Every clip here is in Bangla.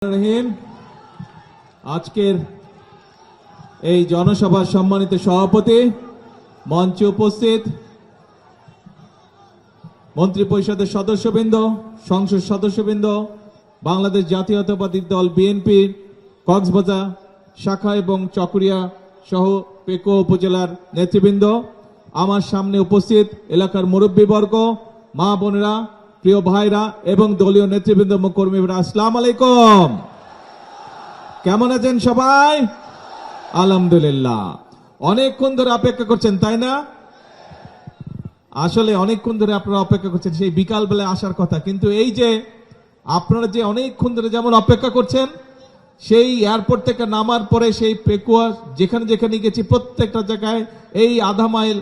রহিম আজকের এই জনসভার সম্মানিত সভাপতি, মঞ্চে উপস্থিত মন্ত্রী পরিষদের সদস্যবৃন্দ, সংসদ সদস্যবৃন্দ, বাংলাদেশ জাতীয়তাবাদী দল বিএনপির কক্সবাজার শাখা এবং চকরিয়া সহ পেকো উপজেলার নেতৃবৃন্দ, আমার সামনে উপস্থিত এলাকার মুরব্বীবর্গ, মা বোনেরা, প্রিয় ভাইরা এবং দলীয় নেতৃবৃন্দ এবং কর্মীরা, আসসালামু আলাইকুম। কেমন আছেন সবাই? আলহামদুলিল্লাহ। অনেকক্ষণ ধরে অপেক্ষা করছেন, তাই না? আসলে অনেকক্ষণ ধরে আপনারা অপেক্ষা করছেন, সেই বিকাল বেলায় আসার কথা, কিন্তু এই যে আপনারা যে অনেকক্ষণ ধরে যেমন অপেক্ষা করছেন, সেই এয়ারপোর্ট থেকে নামার পরে সেই পেকুয়া যেখানে যেখানে গেছি প্রত্যেকটা জায়গায় এই আধা মাইল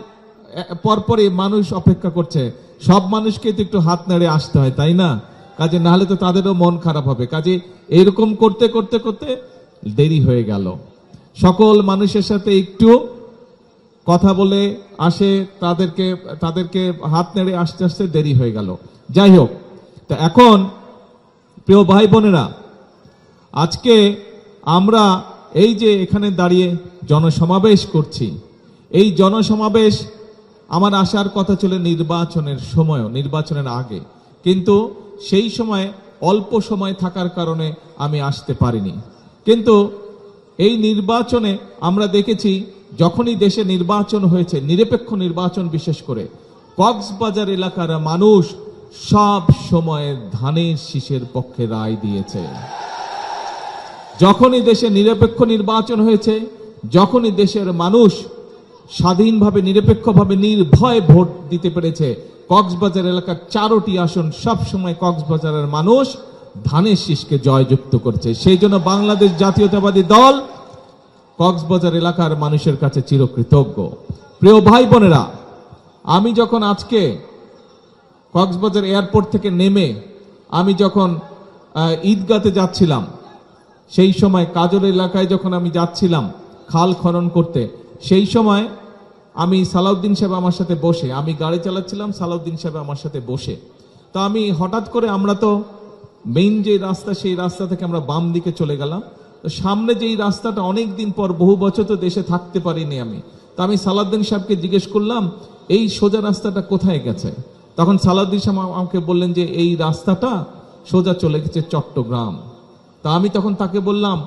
পরপরই মানুষ অপেক্ষা করছে। সব মানুষকে তো একটু হাত নেড়ে আসতে হয়, তাই না? কাজে না হলে তো তাদেরও মন খারাপ হবে। কাজে এরকম করতে করতে করতে দেরি হয়ে গেল। সকল মানুষের সাথে একটু কথা বলে আসে, তাদেরকে হাত নেড়ে আসতে আসতে দেরি হয়ে গেল। যাই হোক, তো এখন প্রিয় ভাই বোনেরা, আজকে আমরা এই যে এখানে দাঁড়িয়ে জনসমাবেশ করছি, এই জনসমাবেশ আমার আসার কথা ছিল নির্বাচনের সময়, নির্বাচনের আগে, কিন্তু সেই সময় অল্প সময় থাকার কারণে আমি আসতে পারিনি। কিন্তু এই নির্বাচনে আমরা দেখেছি, যখনই দেশে নির্বাচন হয়েছে, নিরপেক্ষ নির্বাচন, বিশেষ করে কক্সবাজার এলাকার মানুষ সব সময় ধানের শীষের পক্ষে রায় দিয়েছে। যখনই দেশে নিরপেক্ষ নির্বাচন হয়েছে, যখনই দেশের মানুষ স্বাধীনভাবে, নিরপেক্ষভাবে, নির্ভয়ে ভোট দিতে পেরেছে, কক্সবাজার এলাকার 4টি আসন সব সময় কক্সবাজারের মানুষ ধানের শীষকে জয়যুক্ত করছে। সেই জন্য বাংলাদেশ জাতীয়তাবাদী দল কক্সবাজার এলাকার মানুষের কাছে চিরকৃতজ্ঞ। প্রিয় ভাই বোনেরা, আমি যখন আজকে কক্সবাজার এয়ারপোর্ট থেকে নেমে আমি যখন ঈদগাতে যাচ্ছিলাম, সেই সময় কাজল এলাকায় যখন আমি যাচ্ছিলাম খাল খনন করতে, সেই সময় আমি সালাউদ্দিন সাহেব আমার সাথে বসে, আমি গাড়ি চালাচ্ছিলাম, সালাউদ্দিন সাহেব আমার সাথে বসে, তো আমি হঠাৎ করে, আমরা তো মেইন যে রাস্তা, সেই রাস্তা থেকে আমরা বাম দিকে চলে গেলাম। তো সামনে যেই রাস্তাটা অনেক দিন পর, বহু বছর তো দেশে থাকতে পারিনি আমি, তো আমি সালাউদ্দিন সাহেবকে জিজ্ঞেস করলাম, এই সোজা রাস্তাটা কোথায় গেছে? তখন সালাউদ্দিন সাহেব আমাকে বললেন যে এই রাস্তাটা সোজা চলে গেছে চট্টগ্রাম। তা আমি তখন তাকে বললাম,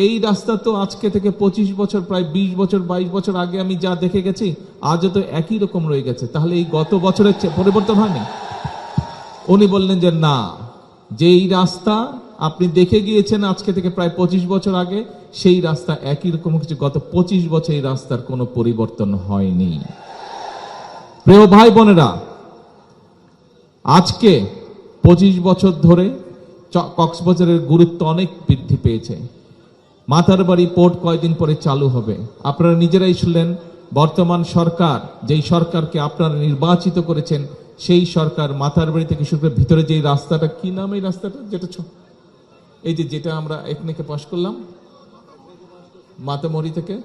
এই রাস্তা তো আজকে থেকে 25 বছর, প্রায় 20 বছর 22 বছর আগে আমি যা দেখে গেছি, আজও তো একই রকম রয়ে গেছে, তাহলে এই গত বছরের পরিবর্তন হয়নি? উনি বললেন যে না, যে এই রাস্তা আপনি দেখে গিয়েছেন আজকে থেকে প্রায় 25 বছর আগে, সেই রাস্তা একই রকম কিছু, গত 25 বছর এই রাস্তার কোনো পরিবর্তন হয়নি। প্রিয় ভাই বোনেরা, আজকে 25 বছর ধরে কক্সবাজারের গুরুত্ব অনেক বৃদ্ধি পেয়েছে। মাতারবাড়ি পোর্ট কয়েকদিন পরে চালু হবে। আপনারা নিজেরাই শুনলেন, বর্তমান সরকার, যেই সরকারকে আপনারা নির্বাচিত করেছেন, সেই সরকার মাতারবাড়ি থেকে শুরু করে ভিতরে যে রাস্তাটা, কি নাম এই রাস্তাটা, যেটা এই যে যেটা আমরা এখানে পাশ করলাম, মাতামরি থেকে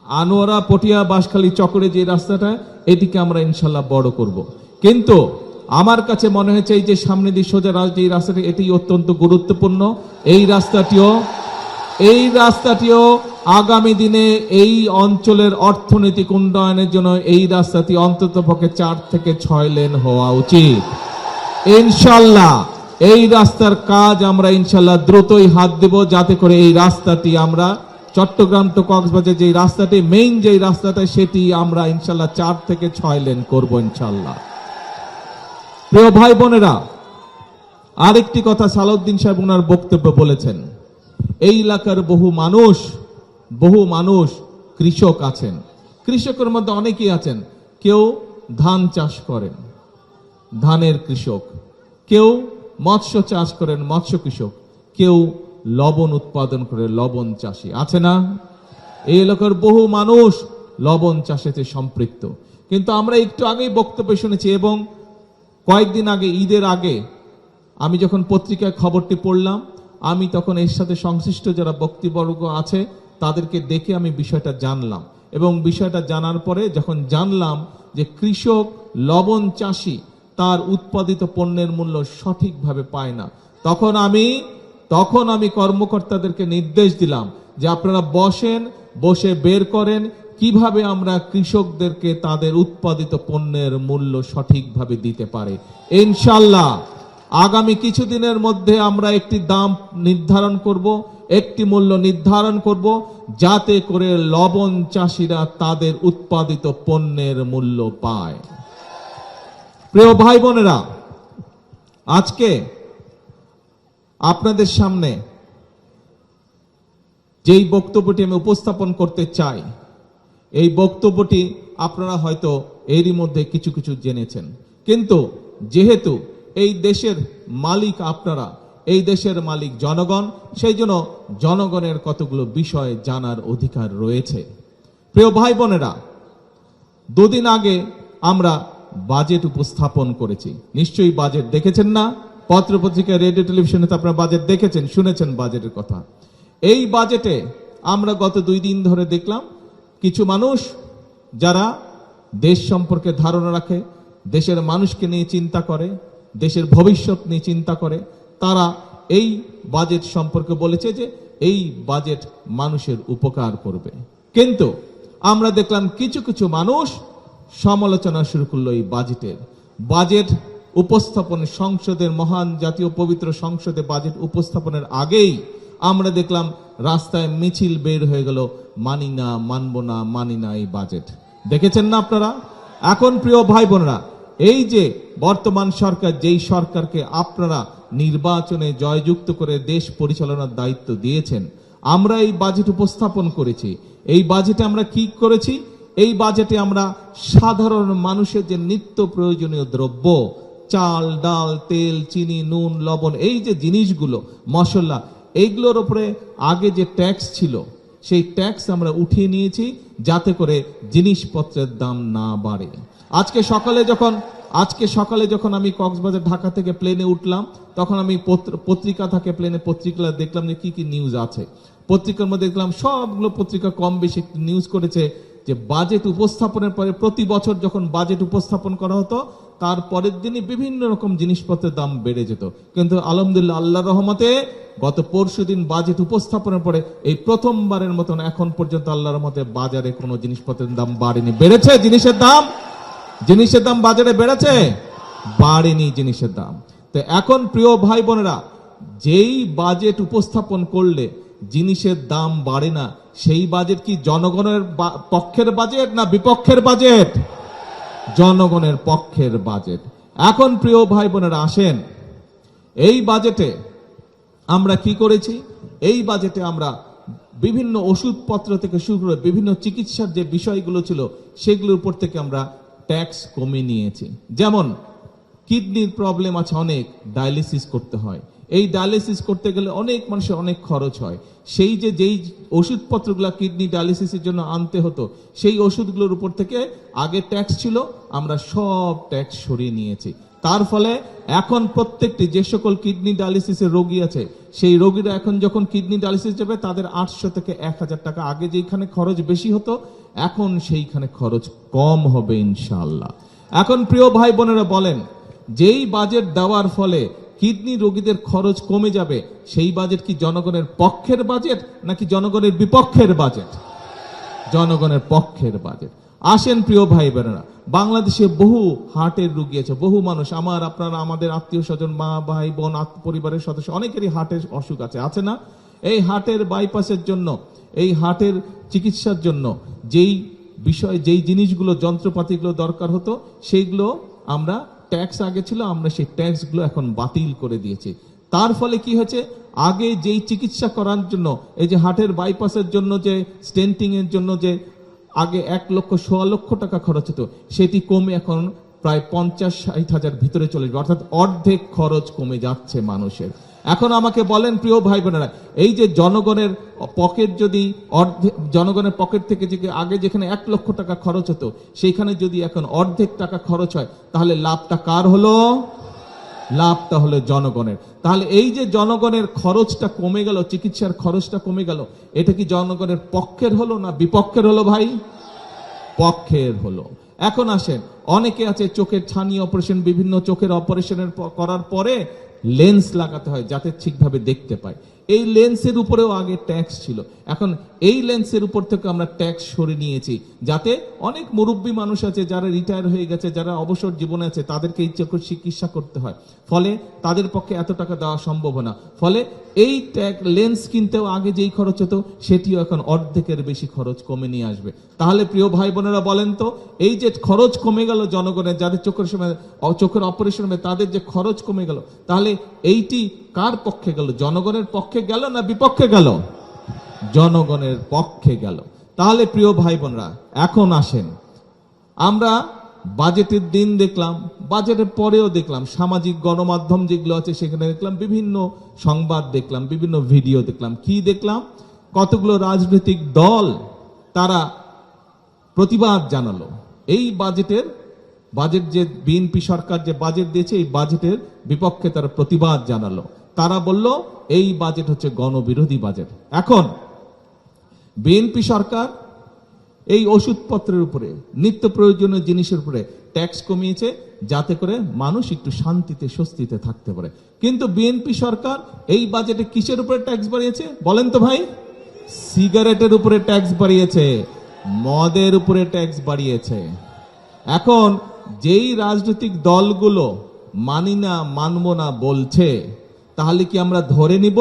আনোয়ারা, পটিয়া, বাঁশখালী চক্রে যে রাস্তাটা, এটিকে আমরা ইনশাল্লাহ বড় করব। কিন্তু আমার কাছে মনে হয়েছে এই যে সামনে দিয়ে সোজা যে রাস্তাটি, এটি অত্যন্ত গুরুত্বপূর্ণ। এই রাস্তাটিও আগামী দিনে এই অঞ্চলের অর্থনৈতিক উন্নয়নের জন্য এই রাস্তাটি অন্ততপক্ষে 4 থেকে 6 লেন হওয়া উচিত। ইনশাল্লাহ এই রাস্তার কাজ আমরা ইনশাল্লাহ দ্রুতই হাত দেব, যাতে করে এই রাস্তাটি আমরা চট্টগ্রাম টু কক্সবাজার যে রাস্তাটি, মেইন যে রাস্তাটা, সেটি আমরা ইনশাল্লাহ 4 থেকে 6 লেন করব ইনশাল্লাহ। প্রিয় ভাই বোনেরা, আরেকটি কথা সালাউদ্দিন সাহেব ওনার বক্তব্য বলেছেন, এই এলাকার বহু মানুষ কৃষক আছেন। কৃষকের মধ্যে অনেকেই আছেন, কেউ ধান চাষ করেন, ধানের কৃষক, কেউ মৎস্য চাষ করেন, মৎস্য কৃষক, কেউ লবণ উৎপাদন করে, লবণ চাষী আছে না? এই এলাকার বহু মানুষ লবণ চাষেতে সম্পৃক্ত। কিন্তু আমরা একটু আগেই বক্তব্য শুনেছি, এবং কয়েকদিন আগে, ঈদের আগে আমি যখন পত্রিকায় খবরটি পড়লাম, আমি তখন এর সাথে সংশ্লিষ্ট যারা ব্যক্তিবর্গ আছে তাদেরকে দেখে আমি বিষয়টা জানলাম, এবং বিষয়টা জানার পরে যখন জানলাম যে কৃষক, লবণ চাষী, তার উৎপাদিত পণ্যের মূল্য সঠিকভাবে পায় না, তখন আমি কর্মকর্তাদেরকে নির্দেশ দিলাম যে আপনারা বসে বের করেন কিভাবে আমরা কৃষকদেরকে তাদের উৎপাদিত পণ্যের মূল্য সঠিকভাবে দিতে পারে। ইনশাআল্লাহ আগামী কিছুদিনের মধ্যে আমরা একটি দাম নির্ধারণ করব, একটি মূল্য নির্ধারণ করব, যাতে করে লবণ চাষিরা তাদের উৎপাদিত পণ্যের মূল্য পায়। প্রিয় ভাই বোনেরা, আজকে আপনাদের সামনে যেই বক্তব্যটি আমি উপস্থাপন করতে চাই, এই বক্তব্যটি আপনারা হয়তো এরই মধ্যে কিছু কিছু জেনেছেন, কিন্তু যেহেতু এই দেশের মালিক আপনারা, এই দেশের মালিক জনগণ, সেই জন্য জনগণের কতগুলো বিষয় জানার অধিকার রয়েছে। প্রিয় ভাই বোনেরা, দুদিন আগে আমরা বাজেট উপস্থাপন করেছি। নিশ্চয়ই বাজেট দেখেছেন না? পত্রপত্রিকা, রেডিও, টেলিভিশনে তো আপনারা বাজেট দেখেছেন, শুনেছেন বাজেটের কথা। এই বাজেটে আমরা গত 2 দিন ধরে দেখলাম কিছু মানুষ যারা দেশ সম্পর্কে ধারণা রাখে, দেশের মানুষকে নিয়ে চিন্তা করে, দেশের ভবিষ্যৎ নিয়ে চিন্তা করে, তারা এই বাজেট সম্পর্কে বলেছে যে এই বাজেট মানুষের উপকার করবে। কিন্তু আমরা দেখলাম কিছু কিছু মানুষ সমালোচনা শুরু করলো এই বাজেট উপস্থাপন, সংসদের মহান জাতীয় পবিত্র সংসদে বাজেট উপস্থাপনের আগেই আমরা দেখলাম রাস্তায় মিছিল বের হয়ে গেল, মানি না, মানব না, মানি না এই বাজেট। দেখেছেন না আপনারা? এখন প্রিয় ভাই বোনেরা, এই যে বর্তমান সরকার, যেই সরকারকে আপনারা নির্বাচনে জয়যুক্ত করে দেশ পরিচালনার দায়িত্ব দিয়েছেন, আমরা এই বাজেট উপস্থাপন করেছি। এই বাজেটে আমরা কি করেছি? এই বাজেটে আমরা সাধারণ মানুষের যে নিত্য প্রয়োজনীয় দ্রব্য, চাল, ডাল, তেল, চিনি, নুন, লবণ, এই যে জিনিসগুলো, মশলা, এইগুলোর উপরে আগে যে ট্যাক্স ছিল, সেই ট্যাক্স আমরা উঠিয়ে নিয়েছি যাতে করে জিনিসপত্রের দাম না বাড়ে। আজকে সকালে যখন আমি কক্সবাজার, ঢাকা থেকে প্লেনে উঠলাম, তখন আমি পত্রিকা থাকে প্লেনে, পত্রিকা দেখলাম যে কি কি নিউজ আছে। পত্রিকার মধ্যে দেখলাম সবগুলো পত্রিকা কম বেশি নিউজ করেছে যে বাজেট উপস্থাপনের পরে, প্রতি বছর যখন বাজেট উপস্থাপন করা হতো, তার পরের দিনই বিভিন্ন রকম জিনিসপত্রের দাম বেড়ে যেত। কিন্তু আলহামদুলিল্লাহ, আল্লাহর রহমতে গত পরশুদিন বাজেট উপস্থাপনের পরে এই প্রথমবারের মতন এখন পর্যন্ত আল্লাহর রহমতে বাজারে কোনো জিনিসপত্রের দাম বাড়েনি। বেড়েছে জিনিসের দাম বাজারে বেড়েছে, বাড়েনি জিনিসের দাম। তো এখন প্রিয় ভাই বোনেরা, যেই বাজেট উপস্থাপন করলে জিনিসের দাম বাড়ে না, সেই বাজেট কি জনগণের পক্ষের বাজেট না বিপক্ষের বাজেট? জনগণের পক্ষের বাজেট। এখন প্রিয় ভাই বোনেরা, আসেন এই বাজেটে আমরা কি করেছি। এই বাজেটে আমরা বিভিন্ন ওষুধপত্র থেকে শুরু করে বিভিন্ন চিকিৎসার যে বিষয়গুলো ছিল, সেগুলোর উপর থেকে আমরা ট্যাক্স কমিয়ে নিয়েছি। যেমন কিডনির প্রবলেম আছে, অনেক ডায়ালিসিস করতে হয়। এই ডায়ালিসিস করতে গেলে অনেক মানুষের অনেক খরচ হয়। যেই ওষুধপত্রগুলো কিডনি ডায়ালিসিসের জন্য আনতে হতো, সেই ওষুধগুলোর উপর থেকে আগে ট্যাক্স ছিল, আমরা সব ট্যাক্স সরিয়ে নিয়েছি। তার ফলে এখন প্রত্যেকটি যে সকল কিডনি ডায়ালিসিসের রোগী আছে, সেই রোগীরা এখন যখন কিডনি ডায়ালিসিস যাবে, তাদের 800 থেকে 1000 টাকা, আগে যেখানে খরচ বেশি হতো এখন সেইখানে খরচ কম হবে ইনশাআল্লাহ। এখন প্রিয় ভাই বোনেরা বলেন, যেই বাজেট দেওয়ার ফলে কিডনি রোগীদের খরচ কমে যাবে, সেই বাজেট কি জনগণের পক্ষের বাজেট নাকি জনগণের বিপক্ষের বাজেট? জনগণের পক্ষের বাজেট। আসেন প্রিয় ভাই বোনেরা, বাংলাদেশে বহু হার্টের রোগী আছে, বহু মানুষ, আপনারা, আমাদের আত্মীয় স্বজন, মা, ভাই, বোন, পরিবারের সদস্য, অনেকেরই হার্টের অসুখ আছে না? এই হার্টের বাইপাসের জন্য, এই হার্টের চিকিৎসার জন্য যেই জিনিসগুলো, যন্ত্রপাতিগুলো দরকার হতো, সেইগুলো আমরা ট্যাক্স আগে ছিল, আমরা সেই ট্যাক্সগুলো এখন বাতিল করে দিয়েছি। তার ফলে কি হয়েছে, আগে যেই চিকিৎসা করার জন্য, এই যে হার্টের বাইপাসের জন্য, যে স্টেন্টিং এর জন্য যে আগে 1 লক্ষ 1.25 লক্ষ টাকা খরচ হতো, সেটি কমে এখন প্রায় 50-60 হাজার ভিতরে চলে যাবে, অর্থাৎ অর্ধেক খরচ কমে যাচ্ছে মানুষের। এখন আমাকে বলেন প্রিয় ভাই বোনেরা, এই যে জনগণের পকেট থেকে যে আগে যেখানে 1 লক্ষ টাকা খরচ হতো, সেইখানে যদি এখন অর্ধেক টাকা খরচ হয়, তাহলে লাভটা কার হলো? লাভটা হলো জনগণের। তাহলে এই যে জনগণের খরচটা কমে গেল, চিকিৎসার খরচটা কমে গেল, এটা কি জনগণের পক্ষের হলো না বিপক্ষের হলো ভাই? পক্ষের হলো। এখন আসেন, অনেকে আছে চোখের ছানি অপারেশন, বিভিন্ন চোখের অপারেশনের করার পরে লেন্স লাগাতে হয় যাতে ঠিকভাবে দেখতে পায়। এই লেন্সের উপরেও আগে ট্যাক্স ছিল, এখন এই লেন্সের উপর থেকে আমরা ট্যাক্স সরিয়ে নিয়েছি, যাতে অনেক মুরব্বী মানুষ আছে যারা রিটায়ার হয়ে গেছে, যারা অবসর জীবনে আছে, তাদেরকে এই চোখের চিকিৎসা করতে হয়, ফলে তাদের পক্ষে এত টাকা দেওয়া সম্ভব না। ফলে এই লেন্স কিনতেও আগে যেই খরচ হতো সেটিও এখন অর্ধেকের বেশি খরচ কমে নিয়ে আসবে। তাহলে প্রিয় ভাই বোনেরা বলেন তো, এই যে খরচ কমে গেল জনগণের, যাদের চোখের অপারেশন হবে তাদের যে খরচ কমে গেল, তাহলে এইটি কার পক্ষে গেল? জনগণের পক্ষে গেল না বিপক্ষে গেল? জনগণের পক্ষে গেল। তাহলে প্রিয় ভাই বোনরা, এখন আসেন, আমরা বাজেটের দিন দেখলাম, বাজেটের পরেও দেখলাম, সামাজিক গণমাধ্যম যেগুলো আছে সেখানে দেখলাম বিভিন্ন সংবাদ দেখলাম, বিভিন্ন ভিডিও দেখলাম। কি দেখলাম? কতগুলো রাজনৈতিক দল তারা প্রতিবাদ জানালো এই বাজেট যে বিএনপি সরকার যে বাজেট দিয়েছে এই বাজেটের বিপক্ষে তারা প্রতিবাদ জানালো। তারা বলল এই বাজেট হচ্ছে গণবিরোধী বাজেট। এখন বিএনপি সরকার এই ওষুধপত্রের উপরে, নিত্য প্রয়োজনীয় জিনিসের উপরে ট্যাক্স কমিয়েছে যাতে করে মানুষ একটু শান্তিতে স্বস্তিতে থাকতে পারে। কিন্তু বিএনপি সরকার এই বাজেটে কিসের উপরে ট্যাক্স বাড়িয়েছে বলেন তো ভাই? সিগারেটের উপরে ট্যাক্স বাড়িয়েছে, মদের উপরে ট্যাক্স বাড়িয়েছে। এখন যেই রাজনৈতিক দলগুলো মানি না, মানবো না বলছে, তাহলে কি আমরা ধরে নিব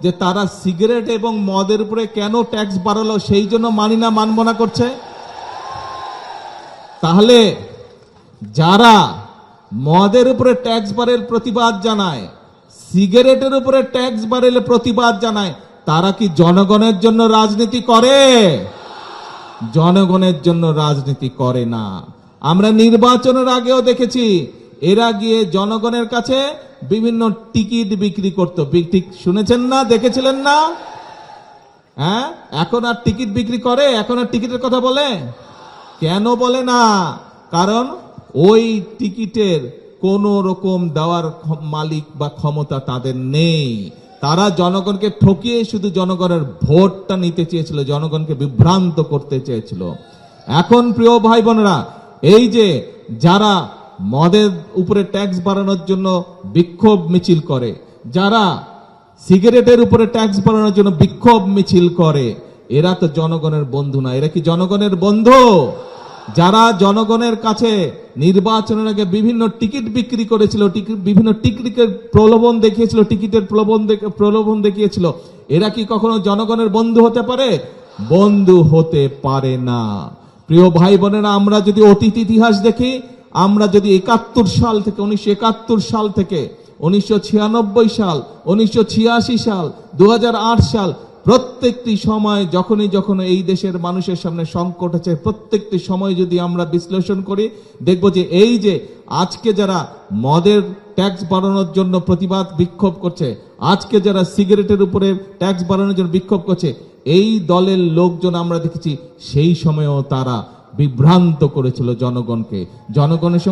যে তারা সিগারেট এবং মদের উপরে কেন ট্যাক্স বাড়ালো সেই জন্য মানি না, মানবো না করছে? তাহলে যারা মদের উপরে ট্যাক্স বাড়ালে প্রতিবাদ জানায়, সিগারেটের উপরে ট্যাক্স বাড়ালে প্রতিবাদ জানায়, তারা কি জনগণের জন্য রাজনীতি করে? জনগণের জন্য রাজনীতি করে না। আমরা নির্বাচনের আগেও দেখেছি এরা গিয়ে জনগণের কাছে বিভিন্ন টিকিট বিক্রি করতো। শুনেছেন না, দেখেছিলেন না? হ্যাঁ, এখন আর টিকিট বিক্রি করে? এখন আর টিকিটের কথা বলে? কেন বলে না? কারণ ওই টিকিটের কোন রকম দেওয়ার মালিক বা ক্ষমতা তাদের নেই। তারা জনগণকে ঠকিয়ে শুধু জনগণের ভোটটা নিতে চেয়েছিল, জনগণকে বিভ্রান্ত করতে চেয়েছিল। এখন প্রিয় ভাই বোনেরা, এই যে যারা মদের উপরে ট্যাক্স বাড়ানোর জন্য বিক্ষোভ মিছিল করে, যারা সিগারেটের উপরে ট্যাক্স বাড়ানোর জন্য বিক্ষোভ মিছিল করে, এরা তো জনগণের বন্ধু না। এরা কি জনগণের বন্ধু? যারা জনগণের কাছে নির্বাচনের আগে বিভিন্ন টিকিট বিক্রি করেছিল, বিভিন্ন টিকিটের প্রলোভন দেখিয়েছিল, টিকিটের প্রলোভন দেখিয়েছিল, এরা কি কখনো জনগণের বন্ধু হতে পারে? বন্ধু হতে পারে না। প্রিয় ভাই বোনেরা, আমরা যদি অতীত ইতিহাস দেখি, আমরা যদি 1971 সাল থেকে 1996 সাল, 1986 সাল, 2008 সাল, প্রত্যেকটি সময় যখন এই দেশের মানুষের সামনে সংকট আছে, প্রত্যেকটি সময় যদি আমরা বিশ্লেষণ করি, দেখব যে এই যে আজকে যারা মদের ট্যাক্স বাড়ানোর জন্য প্রতিবাদ বিক্ষোভ করছে, আজকে যারা সিগারেটের উপরে ট্যাক্স বাড়ানোর জন্য বিক্ষোভ করছে, এই দলের লোকজন আমরা দেখেছি সেই সময়েও তারা বিভ্রান্ত করেছিল জনগণকে। জনগণের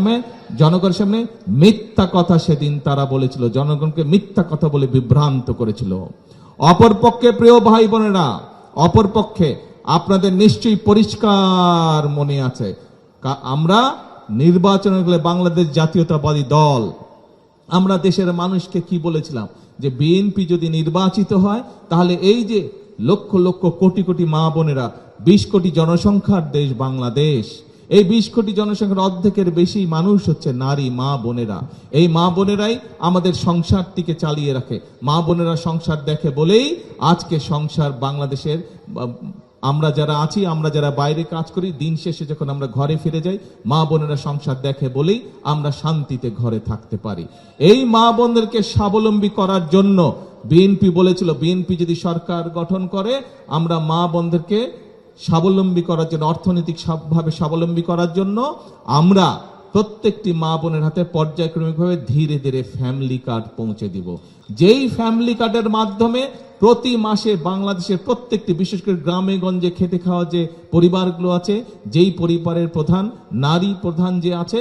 সামনে মিথ্যা কথা সেদিন তারা বলেছিল, জনগণকে মিথ্যা কথা বলে বিভ্রান্ত করেছিল। অপরপক্ষে প্রিয় ভাই বোনেরা, অপরপক্ষে আপনাদের নিশ্চয়ই পরিষ্কার মনে আছে, আমরা নির্বাচনে গেলে বাংলাদেশ জাতীয়তাবাদী দল, আমরা দেশের মানুষকে কি বলেছিলাম যে বিএনপি যদি নির্বাচিত হয় তাহলে এই যে লক্ষ লক্ষ কোটি কোটি মা বোনেরা, 20 কোটি জনসংখ্যার দেশ বাংলাদেশ, এই 20 কোটি জনসংখ্যার অর্ধেকের বেশি মানুষ হচ্ছে নারী, মা বোনেরা। এই মা বোনেরাই আমাদের সংসারটিকে চালিয়ে রাখে। মা বোনেরা সংসার দেখে বলেই আজকে সংসার বাংলাদেশের, আমরা যারা আছি, আমরা যারা বাইরে কাজ করি, দিন শেষে যখন আমরা ঘরে ফিরে যাই, মা বোনেরা সংসার দেখে বলেই আমরা শান্তিতে ঘরে থাকতে পারি। এই মা বোনদেরকে স্বাবলম্বী করার জন্য বিএনপি বলেছিল, বিএনপি যদি সরকার গঠন করে, আমরা মা বোনদেরকে স্বাবলম্বী করার জন্য, অর্থনৈতিক ভাবে স্বাবলম্বী করার জন্য আমরা প্রত্যেকটি মা বোনের হাতে পর্যায়ক্রমিকভাবে ধীরে ধীরে ফ্যামিলি কার্ড পৌঁছে দিব। যেই ফ্যামিলি কার্ডের মাধ্যমে প্রতি মাসে বাংলাদেশের প্রত্যেকটি, বিশেষ করে গ্রামে গঞ্জে খেটে খাওয়া যে পরিবারগুলো আছে, যেই পরিবারের প্রধান নারী প্রধান যে আছে,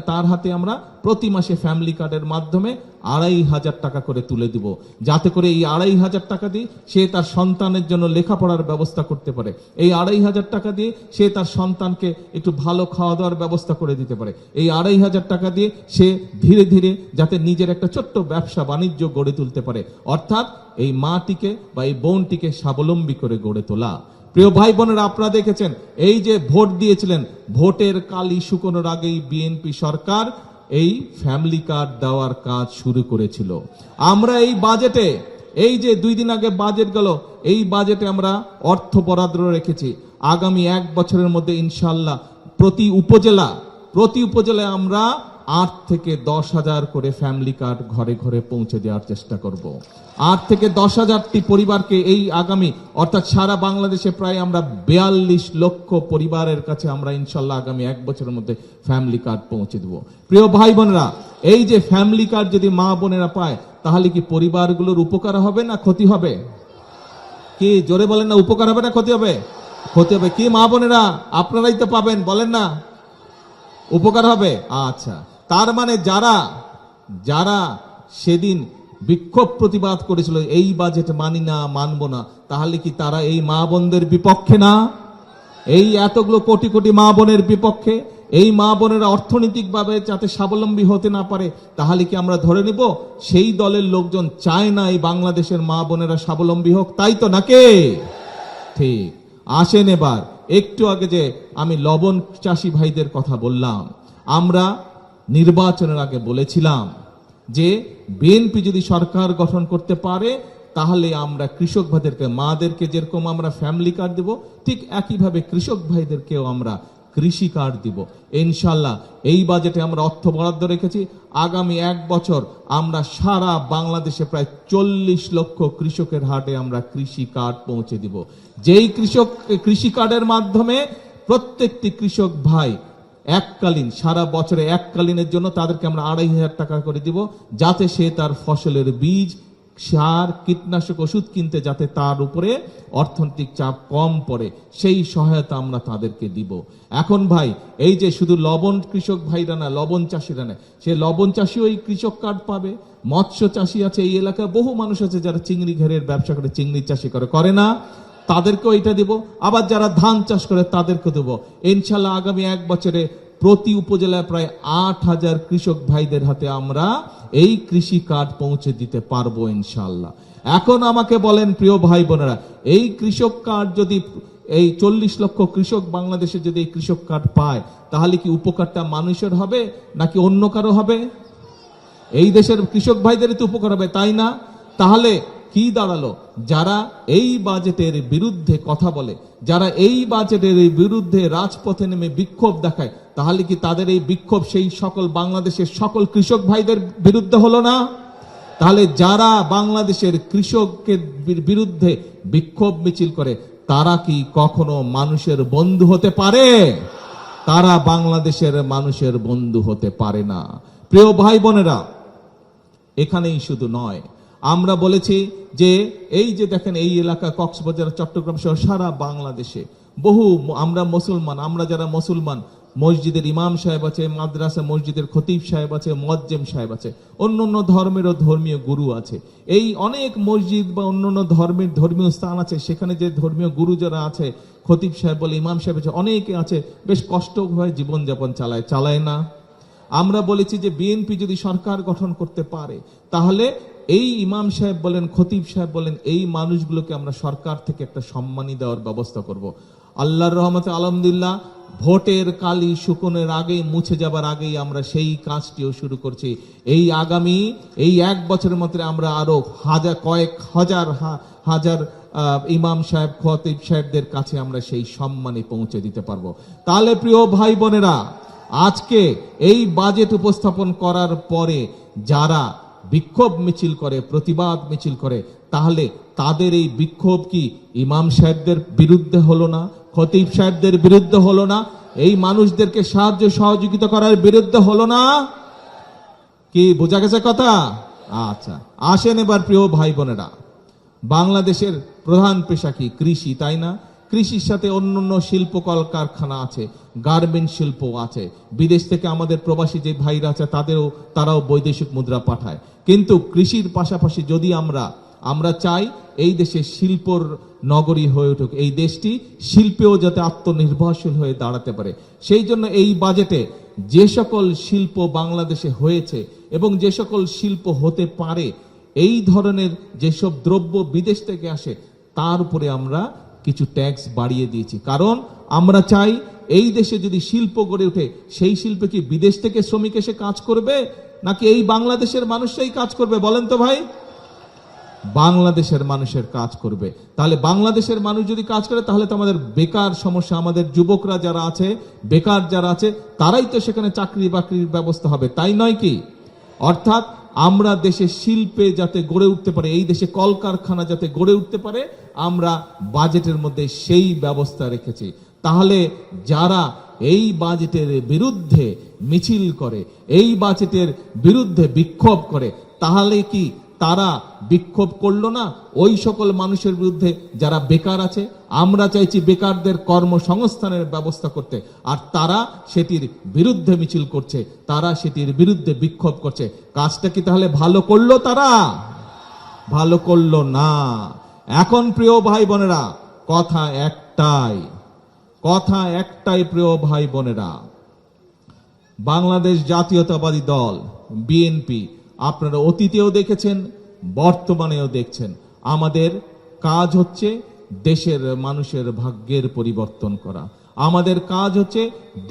তার হাতে আমরা প্রতি মাসে ফ্যামিলি কার্ডের মাধ্যমে 2,500 টাকা করে তুলে দিব, যাতে করে এই 2,500 টাকা দিয়ে সে তার সন্তানের জন্য লেখাপড়ার ব্যবস্থা করতে পারে। এই 2,500 টাকা দিয়ে সে তার সন্তানকে একটু ভালো খাওয়া দাওয়ার ব্যবস্থা করে দিতে পারে। এই 2,500 টাকা দিয়ে সে ধীরে ধীরে যাতে নিজের একটা ছোট্ট ব্যবসা বাণিজ্য গড়ে তুলতে পারে, অর্থাৎ এই মাটিকে বা এই বোনটিকে স্বাবলম্বী করে গড়ে তোলা। প্রিয় ভাই বোনেরা, আপনারা দেখেছেন এই যে ভোট দিয়েছিলেন, ভোটের কালি শুকোনোর আগেই বিএনপি সরকার এই ফ্যামিলি কার্ড দেওয়ার কাজ শুরু করেছিল। আমরা এই বাজেটে, এই যে 2 দিন আগে বাজেট গেল, এই বাজেটে আমরা অর্থ বরাদ্দ রেখেছি আগামী 1 বছরের মধ্যে ইনশাল্লাহ প্রতি উপজেলায় আমরা 8 থেকে 10,000 করে ফ্যামিলি কার্ড ঘরে ঘরে পৌঁছে দেওয়ার চেষ্টা করব। 8 থেকে 10,000টি পরিবারকে এই আগামী, অর্থাৎ সারা বাংলাদেশে প্রায় আমরা 42 লক্ষ পরিবারের কাছে আমরা ইনশাল্লাহ আগামী 1 বছরের মধ্যে ফ্যামিলি কার্ড পৌঁছে দেব। প্রিয় ভাই বোনেরা, এই যে ফ্যামিলি কার্ড যদি মা বোনেরা পায়, তাহলে কি পরিবারগুলোর উপকার হবে না ক্ষতি হবে? কি জোরে বলেন না, উপকার হবে না ক্ষতি হবে? ক্ষতি হবে। কি মা বোনেরা, আপনারাই তো পাবেন, বলেন না উপকার হবে? আচ্ছা, তার মানে যারা সেদিন বিক্ষোভ প্রতিবাদ করেছিল এই বাজেট মানি না, মানবো না, তাহলে কি তারা এই মা বোনদের বিপক্ষে না? এই এতগুলো কোটি কোটি মা বোনের বিপক্ষে? এই মা বোনেরা অর্থনৈতিকভাবে যাতে স্বাবলম্বী হতে না পারে, তাহলে কি আমরা ধরে নিব সেই দলের লোকজন চায় না এই বাংলাদেশের মা বোনেরা স্বাবলম্বী হোক? তাই তো নাকি? ঠিক। আসেন এবার, একটু আগে যে আমি লবণ চাষি ভাইদের কথা বললাম, আমরা নির্বাচনের আগে বলেছিলাম যে বিএনপি যদি সরকার গঠন করতে পারে, তাহলে আমরা কৃষক ভাইদেরকে, মাদেরকে যেরকম আমরা ফ্যামিলি কার্ড দেব, ঠিক একইভাবে কৃষক ভাইদেরকেও আমরা কৃষি কার্ড দিব ইনশাল্লাহ। এই বাজেটে আমরা অর্থ বরাদ্দ রেখেছি আগামী 1 বছর আমরা সারা বাংলাদেশে প্রায় 40 লক্ষ কৃষকের হাতে আমরা কৃষি কার্ড পৌঁছে দিব। যেই কৃষি কার্ডের মাধ্যমে প্রত্যেকটি কৃষক ভাই এককালীন, সারা বছরে এককালীনের জন্য তাদেরকে আমরা 2,500 টাকা করে দিব, যাতে সে তার ফসলের বীজ, সার, কীটনাশক, ওষুধ কিনতে যাতে তার উপরে অর্থনৈতিক চাপ কম পড়ে, সেই সহায়তা আমরা তাদেরকে দিব। এখন ভাই, এই যে শুধু লবণ কৃষক ভাইরা না, লবণ চাষিরা না, সে লবণ চাষিও এই কৃষক কার্ড পাবে। মৎস্য চাষি আছে এই এলাকায়, বহু মানুষ আছে যারা চিংড়ি ঘেরের ব্যবসা করে, চিংড়ি চাষি করে না, তাদেরকেও এটা দিব। আবার যারা ধান চাষ করে তাদেরকে দেবো ইনশাল্লাহ। আগামী 1 বছরে প্রতি উপজেলায় প্রায় 8,000 কৃষক ভাইদের হাতে আমরা এই কৃষি কার্ড পৌঁছে দিতে পারবো ইনশাল্লাহ। এখন আমাকে বলেন প্রিয় ভাই বোনেরা, এই কৃষক কার্ড যদি এই 40 লক্ষ কৃষক বাংলাদেশে যদি এই কৃষক কার্ড পায়, তাহলে কি উপকারটা মানুষের হবে নাকি অন্য কারো হবে? এই দেশের কৃষক ভাইদের তো উপকার হবে, তাই না? তাহলে কি দাঁড়ালো? যারা এই বাজেটের বিরুদ্ধে কথা বলে, যারা এই বাজেটের বিরুদ্ধে রাজপথে নেমে বিক্ষোভ দেখায়, তাহলে কি তাদের এই বিক্ষোভ সেই সকল বাংলাদেশের সকল কৃষক ভাইদের বিরুদ্ধে হলো না? তাহলে যারা বাংলাদেশের কৃষকের বিরুদ্ধে বিক্ষোভ মিছিল করে, তারা কি কখনো মানুষের বন্ধু হতে পারে? তারা বাংলাদেশের মানুষের বন্ধু হতে পারে না। প্রিয় ভাই বোনেরা, এখানেই শুধু নয়, আমরা বলেছি যে এই যে দেখেন এই এলাকা কক্সবাজার, চট্টগ্রাম সহ সারা বাংলাদেশে বহু আমরা মুসলমান, আমরা যারা মুসলমান, মসজিদের ইমাম সাহেব আছে, মাদ্রাসা মসজিদের খতিব সাহেব আছে, মুয়াজ্জিম সাহেব আছে, অন্যান্য ধর্মেরও ধর্মীয় গুরু আছে। এই অনেক মসজিদ বা অন্যান্য ধর্মের ধর্মীয় স্থান আছে, সেখানে যে ধর্মীয় গুরু যারা আছে, খতিব সাহেব বলে, ইমাম সাহেব আছে, অনেকে আছে বেশ কষ্ট হয়ে জীবনযাপন চালায় না? আমরা বলেছি যে বিএনপি যদি সরকার গঠন করতে পারে, তাহলে এই ইমাম সাহেব বলেন, খতিব সাহেব বলেন, এই মানুষগুলোকে আমরা সরকার থেকে একটা সম্মানী দেওয়ার ব্যবস্থা করব। আল্লাহর রহমতে আলহামদুলিল্লাহ, ভোটের কালি শুকনের আগেই, মুছে যাবার আগেই আমরা সেই কাজটিও শুরু করছি। এই আগামী 1 বছরের মধ্যে আমরা আরো কয়েক হাজার ইমাম সাহেব, খতিব সাহেবদের কাছে আমরা সেই সম্মানী পৌঁছে দিতে পারবো। তাহলে প্রিয় ভাই বোনেরা, আজকে এই বাজেট উপস্থাপন করার পরে যারা বিক্ষোভ মিছিল করে, প্রতিবাদ মিছিল করে, তাহলে তাদের এই বিক্ষোভ কি ইমাম সাহেবদের বিরুদ্ধে হলো না? খতিব সাহেবদের বিরুদ্ধে হলো না? এই মানুষদেরকে সাহায্য সহযোগিতা করার বিরুদ্ধে হলো না? কি বোঝা গেছে কথা? আচ্ছা, আসেন এবার প্রিয় ভাই বোনেরা, বাংলাদেশের প্রধান পেশা কি? কৃষি, তাই না? কৃষির সাথে অন্যান্য শিল্প কলকারখানা আছে, গার্মেন্ট শিল্প আছে। বিদেশ থেকে আমাদের প্রবাসী যে ভাইরা আছে তারাও বৈদেশিক মুদ্রা পাঠায়। কিন্তু কৃষির পাশাপাশি যদি আমরা চাই এই দেশে শিল্পর নগরী হয়ে উঠুক, এই দেশটি শিল্পেও যাতে আত্মনির্ভরশীল হয়ে দাঁড়াতে পারে, সেই জন্য এই বাজেটে যে সকল শিল্প বাংলাদেশে হয়েছে এবং যে সকল শিল্প হতে পারে, এই ধরনের যেসব দ্রব্য বিদেশ থেকে আসে তার উপরে আমরা কিছু ট্যাক্স বাড়িয়ে দিয়েছি। কারণ আমরা চাই এই দেশে যদি শিল্প গড়ে ওঠে, সেই শিল্পে কি বিদেশ থেকে শ্রমিক এসে কাজ করবে নাকি এই বাংলাদেশের মানুষরাই কাজ করবে? বলেন তো ভাই। বাংলাদেশের মানুষের কাজ করবে। তাহলে বাংলাদেশের মানুষ যদি কাজ করে তাহলে তো আমাদের বেকার সমস্যা, আমাদের যুবকরা যারা আছে, বেকার যারা আছে, তারাই তো সেখানে চাকরি বাকরির ব্যবস্থা হবে, তাই নয় কি? অর্থাৎ আমরা দেশে শিল্পে যাতে গড়ে উঠতে পারে, এই দেশে কলকারখানা যাতে গড়ে উঠতে পারে, আমরা বাজেটের মধ্যে সেই ব্যবস্থা রেখেছি। তাহলে যারা এই বাজেটের বিরুদ্ধে মিছিল করে, এই বাজেটের বিরুদ্ধে বিক্ষোভ করে, তাহলে কি তারা বিক্ষোভ করলো না ওই সকল মানুষের বিরুদ্ধে যারা বেকার আছে? আমরা চাইছি বেকারদের কর্মসংস্থানের ব্যবস্থা করতে, আর তারা সেটির বিরুদ্ধে মিছিল করছে, তারা সেটির বিরুদ্ধে বিক্ষোভ করছে। কাজটা কি তাহলে ভালো করলো? তারা ভালো করলো না। এখন প্রিয় ভাই বোনেরা, কথা একটাই প্রিয় ভাই বোনেরা, বাংলাদেশ জাতীয়তাবাদী দল বিএনপি, আপনারা অতীতেও দেখেছেন, বর্তমানেও দেখছেন, আমাদের কাজ হচ্ছে দেশের মানুষের ভাগ্যের পরিবর্তন করা। আমাদের কাজ হচ্ছে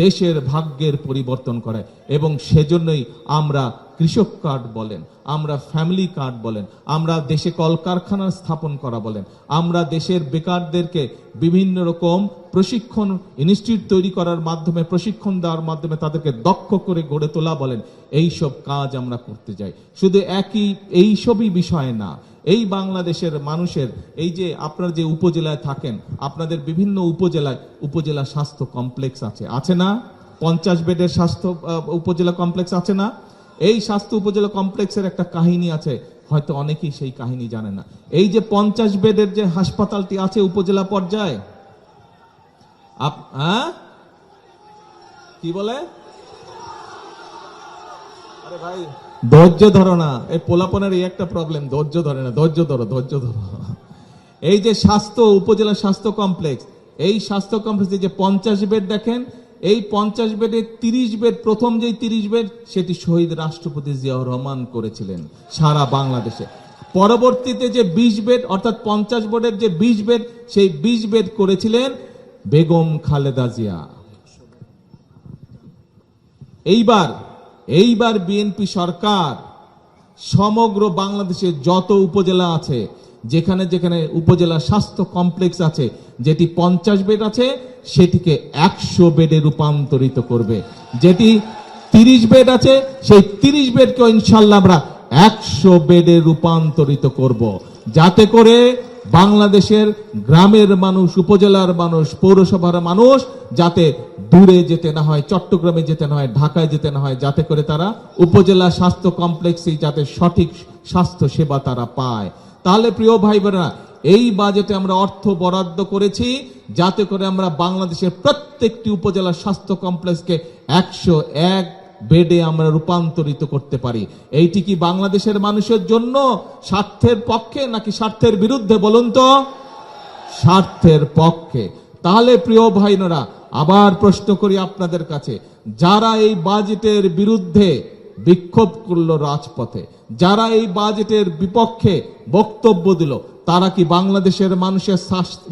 দেশের ভাগ্যের পরিবর্তন করা, এবং সেজন্যই আমরা কৃষক কার্ড বলেন, আমরা ফ্যামিলি কার্ড বলেন, আমরা দেশে কলকারখানা স্থাপন করা বলেন, আমরা দেশের বেকারদেরকে বিভিন্ন রকম প্রশিক্ষণ ইনস্টিটিউট তৈরি করার মাধ্যমে, প্রশিক্ষণ দেওয়ার মাধ্যমে তাদেরকে দক্ষ করে গড়ে তোলা বলেন, এই সব কাজ আমরা করতে যাই। শুধু এই সবই বিষয় না, এই বাংলাদেশের মানুষের, এই যে আপনারা যে উপজেলায় থাকেন, আপনাদের বিভিন্ন উপজেলা স্বাস্থ্য কমপ্লেক্স আছে না? 50 বেডের স্বাস্থ্য উপজেলা কমপ্লেক্স আছে না? এই স্বাস্থ্য উপজেলা কমপ্লেক্সের একটা কাহিনী আছে, হয়তো অনেকেই সেই কাহিনী জানে না। এই যে 50 বেডের যে হাসপাতালটি আছে উপজেলা পর্যায়ে, কি বলে? আরে ভাই ধৈর্য ধরো না, এই পোলাপনের এই একটা প্রবলেম, ধৈর্য ধরে না। ধৈর্য ধরো। এই যে উপজেলা স্বাস্থ্য কমপ্লেক্স, এই স্বাস্থ্য কমপ্লেক্সে যে 50 বেড দেখেন, এই 50 বেডে 30 বেড, প্রথম যেই 30 বেড সেটি শহীদ রাষ্ট্রপতি জিয়াউর রহমান করেছিলেন সারা বাংলাদেশে। পরবর্তীতে যে 20 বেড, অর্থাৎ 50 বেডের যে 20 বেড, সেই 20 বেড করেছিলেন বেগম খালেদা জিয়া। এইবার বিএনপি সরকার সমগ্র বাংলাদেশে যত উপজেলা আছে, যেখানে যেখানে উপজেলা স্বাস্থ্য কমপ্লেক্স আছে, যেটি 50 বেড আছে সেটিকে 100 বেডে রূপান্তরিত করবে। যেটি 30 বেড আছে সেই 30 বেডকে ইনশাআল্লাহ আমরা 100 বেডে রূপান্তরিত করব, যাতে করে বাংলাদেশের গ্রামের মানুষ, উপজেলার মানুষ, পৌরসভার মানুষ যাতে দূরে যেতে না হয়, চট্টগ্রামে যেতে না হয়, ঢাকায় যেতে না হয়, যাতে করে তারা উপজেলা স্বাস্থ্য কমপ্লেক্সে যাতে সঠিক স্বাস্থ্য সেবা তারা পায়। তাহলে প্রিয় ভাই বোনেরা, এই বাজেটে আমরা অর্থ বরাদ্দ করেছি যাতে করে আমরা বাংলাদেশের প্রত্যেকটি উপজেলা স্বাস্থ্য কমপ্লেক্সকে 101 বেডে আমরা রূপান্তরিত করতে পারি। এইটি কি বাংলাদেশের মানুষের জন্য স্বার্থের পক্ষে নাকি স্বার্থের বিরুদ্ধে? বলুন তো। স্বার্থের পক্ষে। তাহলে প্রিয় ভাইরা, আবার প্রশ্ন করি আপনাদের কাছে, যারা এই বাজেটের বিরুদ্ধে বিক্ষোভ করলো রাজপথে, যারা এই বাজেটের বিপক্ষে বক্তব্য দিল, তারা কি বাংলাদেশের মানুষের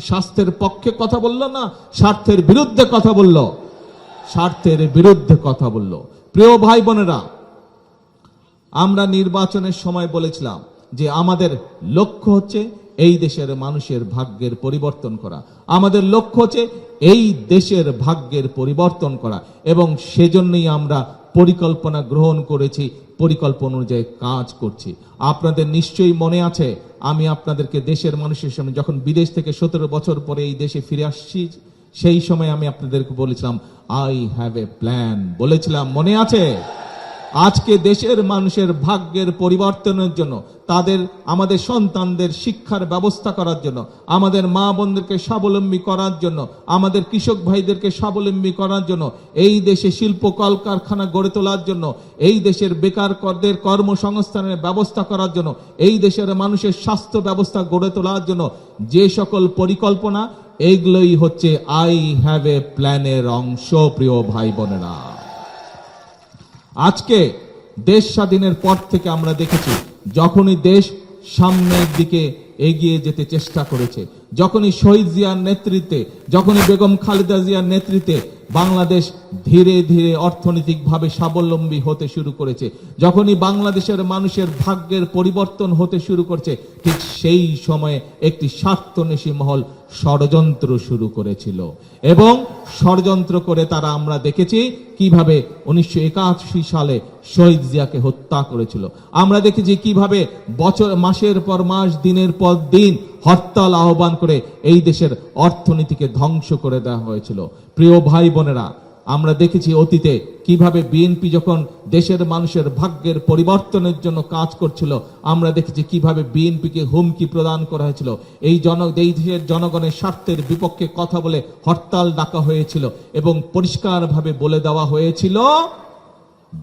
স্বাস্থ্যের পক্ষে কথা বলল না স্বার্থের বিরুদ্ধে কথা বলল? স্বার্থের বিরুদ্ধে কথা বলল। প্রিয় ভাই বোনেরা, আমরা নির্বাচনের সময় বলেছিলাম যে আমাদের লক্ষ্য হচ্ছে এই দেশের মানুষের ভাগ্যের পরিবর্তন করা, আমাদের লক্ষ্য হচ্ছে এই দেশের ভাগ্যের পরিবর্তন করা, এবং সেজন্যই আমরা পরিকল্পনা গ্রহণ করেছি, পরিকল্পনা অনুযায়ী কাজ করছি। আপনাদের নিশ্চয়ই মনে আছে, আমি আপনাদেরকে দেশের মানুষের সামনে যখন বিদেশ থেকে 17 বছর পরে এই দেশে ফিরে আসছি, সেই সময় আমি আপনাদেরকে বলেছিলাম আই হ্যাভ এ প্ল্যান, বলেছিলাম, মনে আছে? আজকে দেশের মানুষের ভাগ্যের পরিবর্তনের জন্য, আমাদের সন্তানদের শিক্ষার ব্যবস্থা করার জন্য, আমাদের মা বোনদেরকে স্বাবলম্বী করার জন্য, আমাদের কৃষক ভাইদেরকে স্বাবলম্বী করার জন্য, এই দেশে শিল্প কলকারখানা গড়ে তোলার জন্য, এই দেশের বেকারদের কর্মসংস্থানের ব্যবস্থা করার জন্য, এই দেশের মানুষের স্বাস্থ্য ব্যবস্থা গড়ে তোলার জন্য যে সকল পরিকল্পনা, এইগুলোই হচ্ছে আই হ্যাভ এ প্ল্যানের অংশ। প্রিয় ভাই বোনেরা, আজকে দেশ স্বাধীনের পর থেকে আমরা দেখেছি, যখনই দেশ সামনের দিকে এগিয়ে যেতে চেষ্টা করেছে, যখনই শহীদ জিয়ার নেতৃত্বে, যখনই বেগম খালেদা জিয়ার নেতৃত্বে বাংলাদেশ ধীরে ধীরে অর্থনৈতিকভাবে স্বাবলম্বী হতে শুরু করেছে, যখনই বাংলাদেশের মানুষের ভাগ্যের পরিবর্তন হতে শুরু করছে, ঠিক সেই সময়ে একটি স্বার্থন্বেষী মহল ষড়যন্ত্র শুরু করেছিল। এবং ষড়যন্ত্র করে তারা আমরা দেখেছি কিভাবে 1981 সালে শহীদ জিয়াকে হত্যা করেছিল। আমরা দেখেছি কিভাবে মাসের পর মাস, দিনের পর দিন হরতাল আহ্বান করে এই দেশের অর্থনীতিকে ধ্বংস করে দেওয়া হয়েছিল। প্রিয় ভাই বোনেরা, আমরা দেখেছি অতীতে কিভাবে বিএনপি যখন দেশের মানুষের ভাগ্যের পরিবর্তনের জন্য কাজ করছিল, আমরা দেখেছি কিভাবে বিএনপিকে হুমকি প্রদান করা হয়েছিল। এই দেশের জনগণের স্বার্থের বিপক্ষে কথা বলে হরতাল ডাকা হয়েছিল এবং পরিষ্কারভাবে বলে দেওয়া হয়েছিল,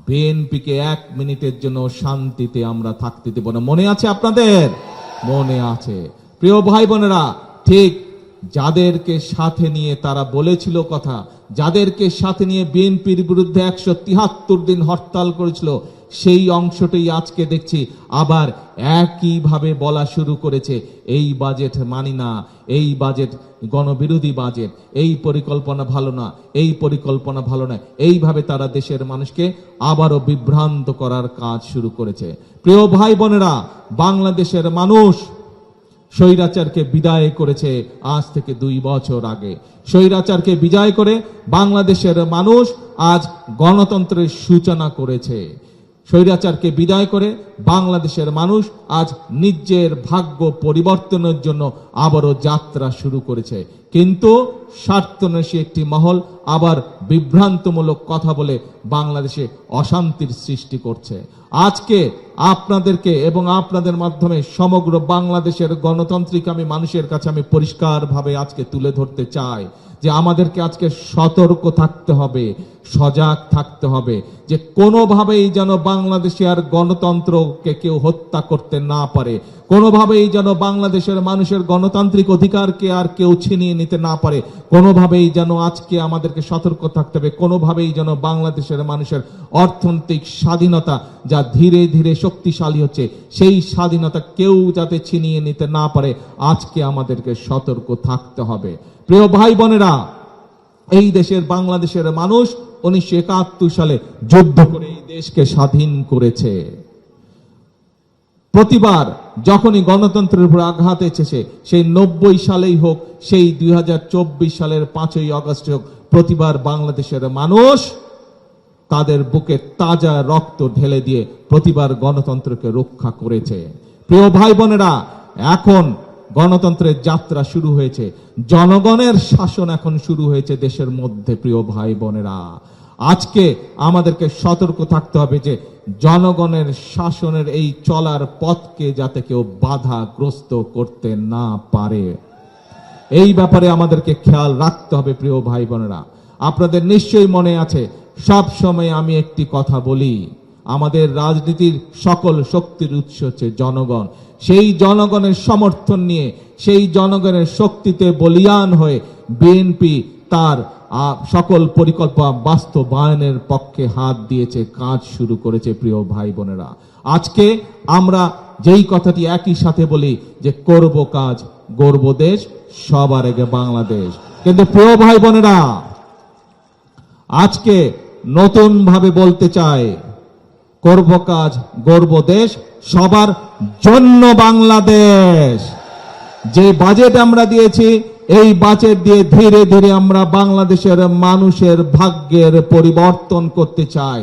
বিএনপিকে 1 মিনিটের জন্য শান্তিতে আমরা থাকতে দেব না। মনে আছে আপনাদের? মনে আছে। প্রিয় ভাই বোনেরা, ঠিক যাদেরকে সাথে নিয়ে তারা বলেছিল কথা, যাদেরকে সাথে নিয়ে বিএনপির বিরুদ্ধে 173 দিন হরতাল করেছিল, সেই অংশটাই আজকে দেখছি আবার একইভাবে বলা শুরু করেছে, এই বাজেট মানি না, এই বাজেট গণবিরোধী বাজেট, এই পরিকল্পনা ভালো না, এই পরিকল্পনা ভালো না। এইভাবে তারা দেশের মানুষকে আবারও বিভ্রান্ত করার কাজ শুরু করেছে। প্রিয় ভাই বোনেরা, বাংলাদেশের মানুষ স্বৈরাচারকে বিদায় করেছে আজ থেকে 2 বছর আগে। স্বৈরাচারকে বিজয় করে বাংলাদেশের মানুষ আজ গণতন্ত্রের সূচনা করেছে। স্বৈরাচারকে বিদায় করে বাংলাদেশের মানুষ আজ নিজের ভাগ্য পরিবর্তনের জন্য আবারও যাত্রা শুরু করেছে। কিন্তু স্বার্থন্বেষী একটি মহল আবার বিভ্রান্তমূলক কথা বলে বাংলাদেশে অশান্তির সৃষ্টি করছে। আজকে আপনাদেরকে এবং আপনাদের মাধ্যমে সমগ্র বাংলাদেশের গণতান্ত্রিক মানুষের কাছে আমি পরিষ্কারভাবে আজকে তুলে ধরতে চাই যে আমাদেরকে আজকে সতর্ক থাকতে হবে, সজাগ থাকতে হবে, যে কোনোভাবেই যেন বাংলাদেশে আর গণতন্ত্রকে কেউ হত্যা করতে না পারে, কোনোভাবেই যেন বাংলাদেশের মানুষের গণতান্ত্রিক অধিকারকে আর কেউ ছিনিয়ে নিতে না পারে, কোনোভাবেই যেন আজকে আমাদেরকে সতর্ক থাকতে হবে, কোনোভাবেই যেন বাংলাদেশের মানুষের অর্থনৈতিক স্বাধীনতা যা ধীরে ধীরে শক্তিশালী হচ্ছে, সেই স্বাধীনতা কেউ যাতে ছিনিয়ে নিতে না পারে, আজকে আমাদেরকে সতর্ক থাকতে হবে। প্রিয় ভাই বোনেরা, এই দেশের বাংলাদেশের মানুষ 1971 সালে যুদ্ধ করে এই দেশকে স্বাধীন করেছে। প্রতিবার যখনই গণতন্ত্রের উপর আঘাত এসেছে, সেই 90 সালেই হোক, সেই 2024 সালের 5ই আগস্ট হোক, প্রতিবার বাংলাদেশের মানুষ তাদের বুকে তাজা রক্ত ঢেলে দিয়ে প্রতিবার গণতন্ত্রকে রক্ষা করেছে। প্রিয় ভাই বোনেরা, এখন গণতন্ত্রের যাত্রা শুরু হয়েছে, জনগণের শাসন এখন শুরু হয়েছে দেশের মধ্যে। প্রিয় ভাই বোনেরা, আজকে আমাদেরকে সতর্ক থাকতে হবে যে জনগণের শাসনের এই চলার পথকে যাতে কেউ বাধাগ্রস্ত করতে না পারে, এই ব্যাপারে আমাদেরকে খেয়াল রাখতে হবে। প্রিয় ভাই বোনেরা, আপনাদের নিশ্চয়ই মনে আছে, সব সময় আমি একটি কথা বলি, আমাদের রাজনীতির সকল শক্তির উৎস হচ্ছে জনগণ। সেই জনগণের সমর্থন নিয়ে, সেই জনগণের শক্তিতে বলিয়ান হয়ে বিএনপি তার সকল পরিকল্পনা বাস্তবায়নের পক্ষে হাত দিয়েছে, কাজ শুরু করেছে। প্রিয় ভাই বোনেরা, আজকে আমরা যেই কথাটি একই সাথে বলি যে করব কাজ, গর্ব দেশ, সবার আগে বাংলাদেশ। কিন্তু প্রিয় ভাই বোনেরা, আজকে নতুন ভাবে বলতে চাই, করব কাজ, গর্ব দেশ, সবার জন্য বাংলাদেশ। যে বাজেট আমরা দিয়েছি, এই বাজেট দিয়ে ধীরে ধীরে আমরা বাংলাদেশের মানুষের ভাগ্যের পরিবর্তন করতে চাই।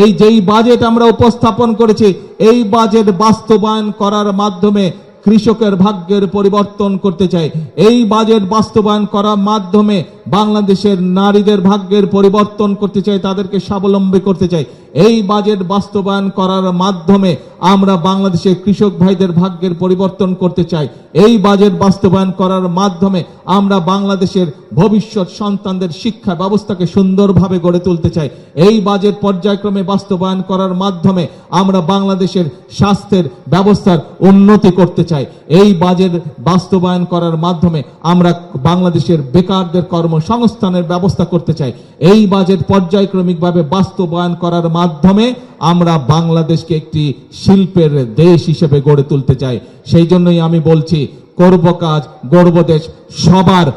এই যেই বাজেট আমরা উপস্থাপন করেছি, এই বাজেট বাস্তবায়ন করার মাধ্যমে কৃষকের ভাগ্যের পরিবর্তন করতে চাই। এই বাজেট বাস্তবায়ন করার মাধ্যমে বাংলাদেশের নারীদের ভাগ্যের পরিবর্তন করতে চাই, তাদেরকে স্বাবলম্বী করতে চাই। এই বাজেট বাস্তবায়ন করার মাধ্যমে আমরা বাংলাদেশের কৃষক ভাইদের ভাগ্যের পরিবর্তন করতে চাই। এই বাজেট বাস্তবায়ন করার মাধ্যমে আমরা বাংলাদেশের ভবিষ্যৎ সন্তানদের শিক্ষা ব্যবস্থাকে সুন্দরভাবে গড়ে তুলতে চাই। এই বাজেট পর্যায়ক্রমে বাস্তবায়ন করার মাধ্যমে আমরা বাংলাদেশের স্বাস্থ্যের ব্যবস্থার উন্নতি করতে চাই। এই বাজেট বাস্তবায়ন করার মাধ্যমে আমরা বাংলাদেশের বেকারদের কর্মসংস্থানের ব্যবস্থা করতে চাই। এই বাজেট পর্যায়ক্রমিকভাবে বাস্তবায়ন করার মাধ্যমে আমরা বাংলাদেশকে একটি শিল্পের দেশ হিসেবে গড়ে তুলতে চাই। সেই জন্যই আমি বলছি, করব কাজ গড়ব দেশ, সবার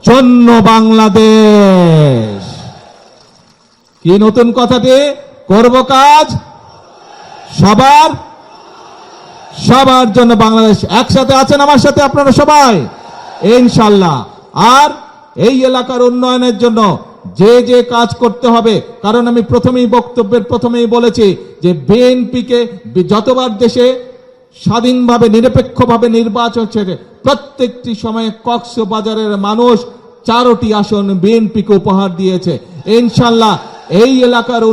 জন্য বাংলাদেশ। কি নতুন কথাটি? করব কাজ সবার জন্য বাংলাদেশ। একসাথে আছেন আমার সাথে আপনারা সবাই ইনশাআল্লাহ। আর এই এলাকার উন্নয়নের জন্য যে যে কাজ করতে হবে, কারণ আমি বক্তব্যের প্রথমেই বলেছি যে বিএনপিকে যতবার দেশে স্বাধীনভাবে নিরপেক্ষভাবে নির্বাচন ছেড়ে প্রত্যেকটি সময়ে কক্সবাজারের মানুষ 4টি আসন বিএনপিকে উপহার দিয়েছে। ইনশাআল্লাহ এই এলাকার